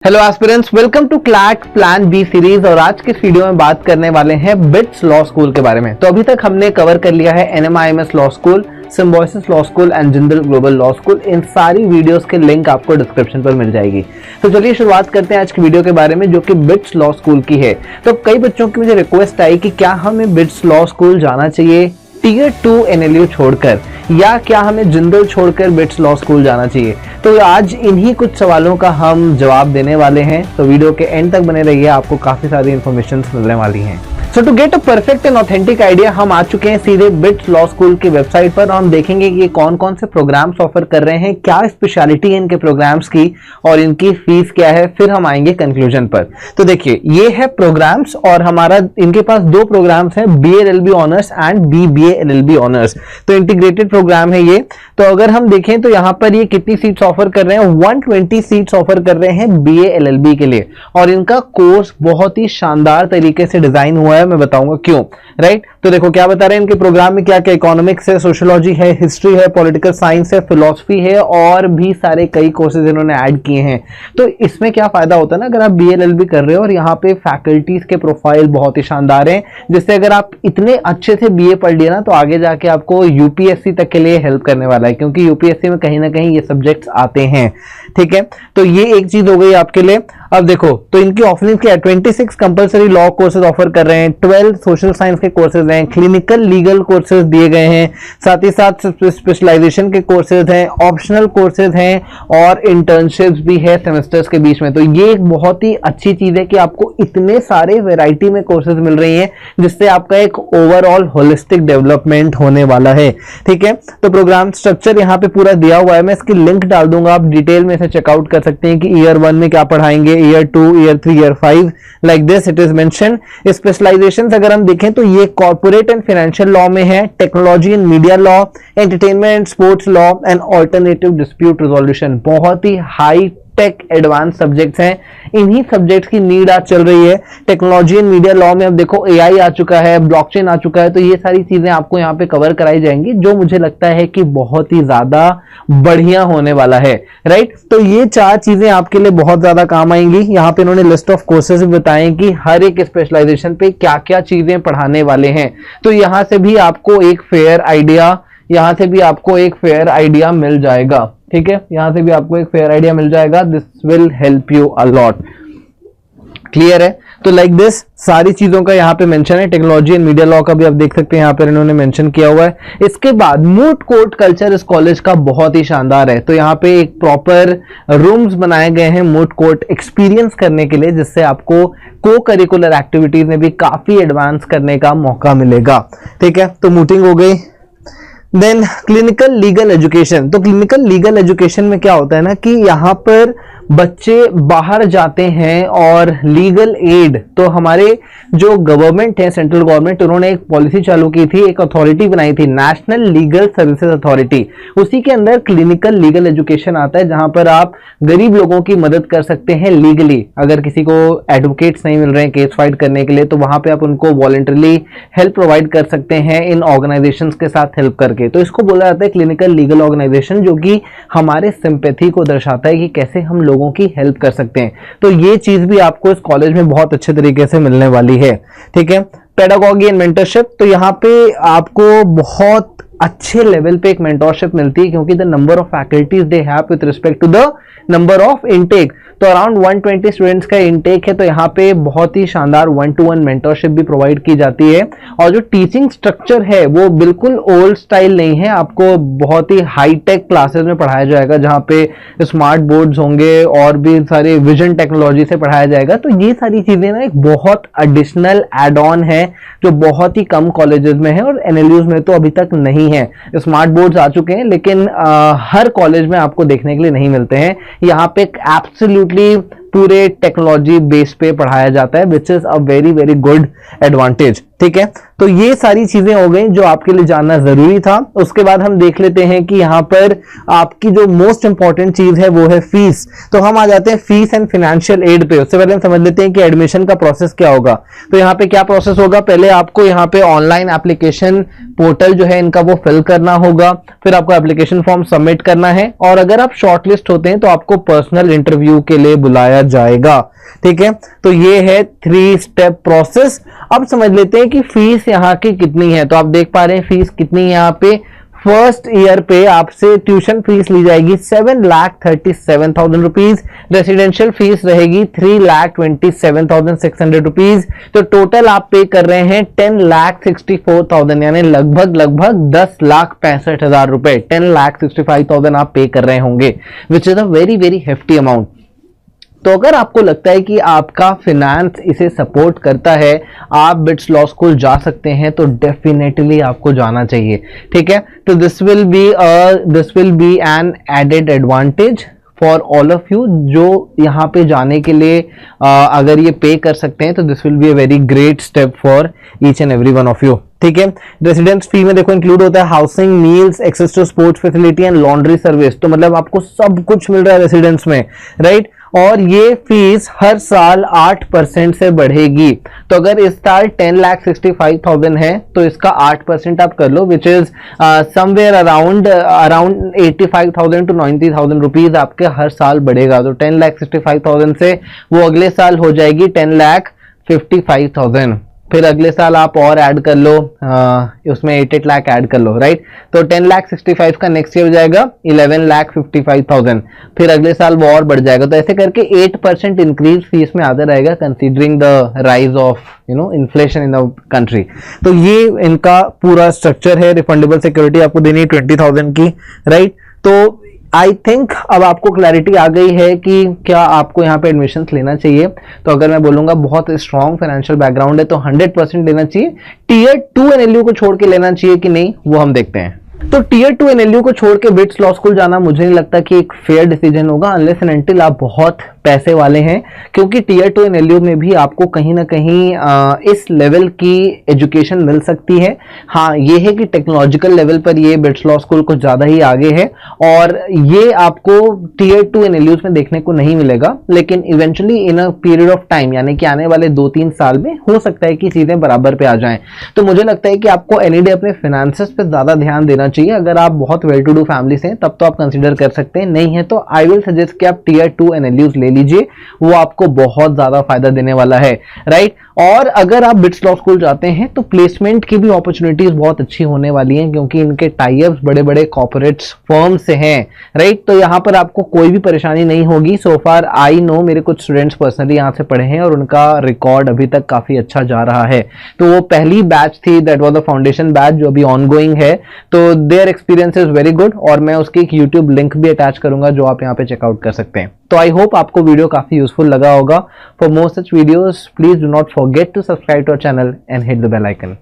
Hello aspirants, welcome to CLAT plan B series. और आज के इस वीडियो में बात करने वाले हैं बिट्स लॉ स्कूल के बारे में। तो अभी तक हमने कवर कर लिया है NMIMS law school, Symbiosis law school and Jindal global law school. इन सारी वीडियोस के लिंक आपको डिस्क्रिप्शन पर मिल जाएगी। तो चलिए शुरुआत करते हैं आज की वीडियो के बारे में, जो कि बिट्स लॉ स्कूल की है। तो कई बच्चों की मुझे रिक्वेस्ट आई कि क्या हमें बिट्स लॉ स्कूल जाना चाहिए टियर 2 NLU छोड़कर, या क्या हमें जिंदल छोड़कर बिट्स लॉ स्कूल जाना चाहिए। तो आज इन्हीं कुछ सवालों का हम जवाब देने वाले हैं। तो वीडियो के एंड तक बने रहिए, आपको काफी सारी इंफॉर्मेशन मिलने वाली हैं। So to get a perfect and authentic idea, हम आ चुके हैं सीधे बिट्स लॉ स्कूल की वेबसाइट पर। हम देखेंगे कि ये कौन कौन से प्रोग्राम्स ऑफर कर रहे हैं, क्या स्पेशलिटी है इनके प्रोग्राम्स की और इनकी फीस क्या है। फिर हम आएंगे कंक्लूजन पर। तो देखिए, ये है प्रोग्राम्स और हमारा इनके पास दो प्रोग्राम्स हैं, BA LLB honours and BBA LLB honours. तो इंटीग्रेटेड प्रोग्राम है ये। तो अगर हम देखें तो यहाँ पर ये कितनी सीट्स ऑफर कर रहे हैं, 120 सीट्स ऑफर कर रहे हैं BA LLB के लिए। और इनका कोर्स बहुत ही शानदार तरीके से डिजाइन हुआ है, मैं बताऊंगा क्यों। राइट, तो देखो क्या बता रहे हैं इनके प्रोग्राम में, क्या क्या इकोनॉमिक्स है, सोशियोलॉजी है, हिस्ट्री है, पॉलिटिकल साइंस है, फिलॉसफी है और भी सारे कई कोर्सेज इन्होंने ऐड किए हैं। तो इसमें क्या फायदा होता है ना, अगर आप BA LLB कर रहे हो और यहाँ पे फैकल्टीज के प्रोफाइल बहुत ही शानदार हैं, जिससे अगर आप इतने अच्छे से BA पढ़ लिए ना, तो आगे जाके आपको UPSC तक के लिए हेल्प करने वाला है, क्योंकि UPSC में कहीं ना कहीं ये सब्जेक्ट्स आते हैं। ठीक है, तो ये एक चीज हो गई आपके लिए। अब देखो, तो इनकी ऑफरिंग क्या है, 26 कंपलसरी लॉ कोर्सेज ऑफर कर रहे हैं, 12 सोशल साइंस के कोर्सेज हैं, क्लिनिकल लीगल कोर्सेज दिए गए हैं, साथ ही साथ स्पेशलाइजेशन के कोर्सेज हैं, ऑप्शनल कोर्सेज हैं और इंटर्नशिप्स भी है सेमेस्टर्स के बीच में। तो ये एक बहुत ही अच्छी चीज है कि आपको इतने सारे वैरायटी में कोर्सेज मिल रही हैं, जिससे आपका एक ओवरऑल होलिस्टिक डेवलपमेंट होने वाला है। ठीक है, तो प्रोग्राम स्ट्रक्चर यहाँ पे पूरा दिया हुआ है, मैं इसकी लिंक डाल दूंगा, आप डिटेल में इसे चेकआउट कर सकते हैं कि ईयर 1 में क्या पढ़ाएंगे, year 2, year 3, year 5, like this it is mention. Specialisations अगर हम देखें तो ये कॉर्पोरेट एंड फाइनेंशियल लॉ में है, technology and media law, entertainment and sports law and alternative dispute resolution. बहुत ही हाई टेक एडवांस सब्जेक्ट्स हैं, इन्हीं सब्जेक्ट्स की नीड आज चल रही है। टेक्नोलॉजी एंड मीडिया लॉ में अब देखो AI आ चुका है, ब्लॉकचेन आ चुका है, तो ये सारी चीजें आपको यहाँ पे कवर कराई जाएंगी, जो मुझे लगता है कि बहुत ही ज्यादा बढ़िया होने वाला है। राइट, तो ये चार चीजें आपके लिए बहुत ज्यादा काम आएंगी। यहाँ पे इन्होंने लिस्ट ऑफ कोर्सेज भी बताएं कि हर एक स्पेशलाइजेशन पे क्या क्या चीजें पढ़ाने वाले हैं। तो यहाँ से भी आपको एक फेयर आइडिया मिल जाएगा। ठीक है, यहां से भी आपको एक फेयर आइडिया मिल जाएगा। This will help you a lot. Clear है? तो लाइक दिस सारी चीजों का यहाँ पे मेंशन है। टेक्नोलॉजी एंड मीडिया लॉ का भी आप देख सकते हैं, यहाँ पर इन्होंने मेंशन किया हुआ है। इसके बाद मूट कोर्ट कल्चर इस कॉलेज का बहुत ही शानदार है। तो यहाँ पे एक प्रॉपर रूम्स बनाए गए हैं मूट कोर्ट एक्सपीरियंस करने के लिए, जिससे आपको को करिकुलर एक्टिविटीज में भी काफी एडवांस करने का मौका मिलेगा। ठीक है, तो मूटिंग हो गई। Then clinical legal education. तो क्लिनिकल लीगल एजुकेशन में क्या होता है ना, कि यहाँ पर बच्चे बाहर जाते हैं और लीगल एड, तो हमारे जो गवर्नमेंट है, सेंट्रल गवर्नमेंट, उन्होंने एक पॉलिसी चालू की थी, एक अथॉरिटी बनाई थी, नेशनल लीगल सर्विसेज अथॉरिटी। उसी के अंदर क्लिनिकल लीगल एजुकेशन आता है, जहां पर आप गरीब लोगों की मदद कर सकते हैं लीगली। अगर किसी को एडवोकेट्स नहीं मिल रहे हैं केस फाइट करने के लिए, तो वहां पे आप उनको वॉलंटरली हेल्प प्रोवाइड कर सकते हैं इन ऑर्गेनाइजेशंस के साथ हेल्प करके। तो इसको बोला जाता है क्लिनिकल लीगल ऑर्गेनाइजेशन, जो कि हमारे सिंपैथी को दर्शाता है कि कैसे हम लोगों की हेल्प कर सकते हैं। तो ये चीज भी आपको इस कॉलेज में बहुत अच्छे तरीके से मिलने वाली है। ठीक है, पेडागॉगी एंड मेंटरशिप। तो यहाँ पे आपको बहुत अच्छे लेवल पे एक मेंटरशिप मिलती है, क्योंकि the number of faculties they have with respect to the number of intake. तो अराउंड 120 स्टूडेंट्स का इनटेक है, तो यहाँ पे बहुत ही शानदार 1-to-1 मेंटरशिप भी प्रोवाइड की जाती है। और जो टीचिंग स्ट्रक्चर है वो बिल्कुल ओल्ड स्टाइल नहीं है, आपको बहुत ही हाईटेक क्लासेस में पढ़ाया जाएगा, जहाँ पे स्मार्ट बोर्ड्स होंगे और भी सारे विजन टेक्नोलॉजी से पढ़ाया जाएगा। तो ये सारी चीजें ना एक बहुत एडिशनल एड ऑन है, जो बहुत ही कम कॉलेजेस में है और NLUs में तो अभी तक नहीं है। स्मार्ट बोर्ड्स आ चुके हैं, लेकिन हर कॉलेज में आपको देखने के लिए नहीं मिलते हैं। यहाँ पे एब्सोल्युटली पूरे टेक्नोलॉजी बेस पे पढ़ाया जाता है, which is a very very good advantage. ठीक है, तो ये सारी चीजें हो गई जो आपके लिए जानना जरूरी था। उसके बाद हम देख लेते हैं कि यहाँ पर आपकी जो मोस्ट इंपॉर्टेंट चीज है वो है फीस। तो हम आ जाते हैं फीस एंड फाइनेंशियल एड पे। उससे पहले हम समझ लेते हैं कि एडमिशन का प्रोसेस क्या होगा। तो यहाँ पे क्या प्रोसेस होगा, पहले आपको यहाँ पे ऑनलाइन एप्लीकेशन पोर्टल जो है इनका वो फिल करना होगा, फिर आपको एप्लीकेशन फॉर्म सबमिट करना है, और अगर आप शॉर्टलिस्ट होते हैं तो आपको पर्सनल इंटरव्यू के लिए बुलाया दिया जाएगा। ठीक है, तो ये है 3 स्टेप प्रोसेस। अब समझ लेते हैं कि फीस यहाँ की कितनी है। तो आप देख पा रहे हैं फीस कितनी है यहाँ पे। फर्स्ट ईयर पे आपसे ट्यूशन फीस ली जाएगी 7,37,000 रुपीज। रेसिडेंशियल फीस रहेगी 3,27,600 रुपीज। तो टोटल आप पे कर रहे हैं 10,64,000, यानी लगभग 10,65,000 रुपए, 10,65,000 आप पे कर रहे होंगे, which is a very very hefty amount. तो अगर आपको लगता है कि आपका फिनेंस इसे सपोर्ट करता है, आप बिट्स लॉ स्कूल जा सकते हैं, तो डेफिनेटली आपको जाना चाहिए। ठीक है, तो this will be an added advantage for all of you जो यहाँ पे जाने के लिए अगर ये पे कर सकते हैं, तो this will be a very great step for each and every one of you. ठीक है, रेसिडेंस फी में देखो इंक्लूड होता है housing, meals, access to sports facility and laundry service. तो मतलब आपको सब कुछ मिल रहा है रेसिडेंस में, राइट। और ये फीस हर साल 8% से बढ़ेगी। तो अगर इस साल 10,65,000 है, तो इसका 8% आप कर लो, which is somewhere around 85,000 to 90,000 rupees आपके हर साल बढ़ेगा। तो 10,65,000 से वो अगले साल हो जाएगी 10,55,000। फिर अगले साल आप और ऐड कर लो, उसमें 8 लाख ऐड कर लो, राइट। तो 10,65,000 का नेक्स्ट ईयर हो जाएगा 11,55,000। फिर अगले साल वो और बढ़ जाएगा। तो ऐसे करके 8% इंक्रीज फीस में आता रहेगा, considering the rise of inflation in the country. तो ये इनका पूरा स्ट्रक्चर है। रिफंडेबल सिक्योरिटी आपको देनी है 20,000 की, राइट। तो आई थिंक अब आपको क्लैरिटी आ गई है कि क्या आपको यहाँ पे एडमिशन लेना चाहिए। तो अगर मैं बोलूंगा बहुत स्ट्रॉन्ग फाइनेंशियल बैकग्राउंड है तो 100% लेना चाहिए। टीयर 2 एनएलयू को छोड़ के लेना चाहिए कि नहीं, वो हम देखते हैं। तो टीयर 2 एनएलयू को छोड़ के बिट्स लॉ स्कूल जाना मुझे नहीं लगता कि एक फेयर डिसीजन होगा, अनलेस एंड अनटिल आप बहुत पैसे वाले हैं। क्योंकि टीयर 2 एनएलयू में भी आपको कहीं ना कहीं इस लेवल की एजुकेशन मिल सकती है। हाँ, ये है कि टेक्नोलॉजिकल लेवल पर ये बिट्स लॉ स्कूल कुछ ज्यादा ही आगे है, और ये आपको टीयर 2 एनएलयूज में देखने को नहीं मिलेगा। लेकिन eventually in a period of time, यानी कि आने वाले 2-3 साल में हो सकता है कि चीजें बराबर पे आ जाएं। तो मुझे लगता है कि आपको एनी डे अपने फाइनेंसेस पे ज्यादा ध्यान देना चाहिए। अगर आप बहुत वेल टू डू फैमिली से हैं तब तो आप कंसीडर कर सकते हैं, नहीं है तो आई विल सजेस्ट कि आप टीयर 2 एनएलयूज ले लीजिए, वो आपको बहुत ज्यादा फायदा देने वाला है, राइट। और अगर आप बिट्स लॉ स्कूल जाते हैं तो प्लेसमेंट की भी अपॉर्चुनिटीज बहुत अच्छी होने वाली हैं, क्योंकि इनके टाई अप्स बड़े बड़े कॉर्पोरेट फर्म से हैं, राइट। तो यहाँ पर आपको कोई भी परेशानी नहीं होगी। सो फार आई नो, मेरे कुछ स्टूडेंट्स पर्सनली यहाँ से पढ़े हैं और उनका रिकॉर्ड अभी तक काफी अच्छा जा रहा है। तो वो पहली बैच थी, that was the foundation batch, जो अभी ऑनगोइंग है। तो their experience is very good, और मैं उसकी एक यूट्यूब लिंक भी अटैच करूंगा जो आप यहाँ पे चेकआउट कर सकते हैं। तो आई होप आपको वीडियो काफी यूजफुल लगा होगा। For more such videos please do not forget to subscribe to our channel and hit the bell icon.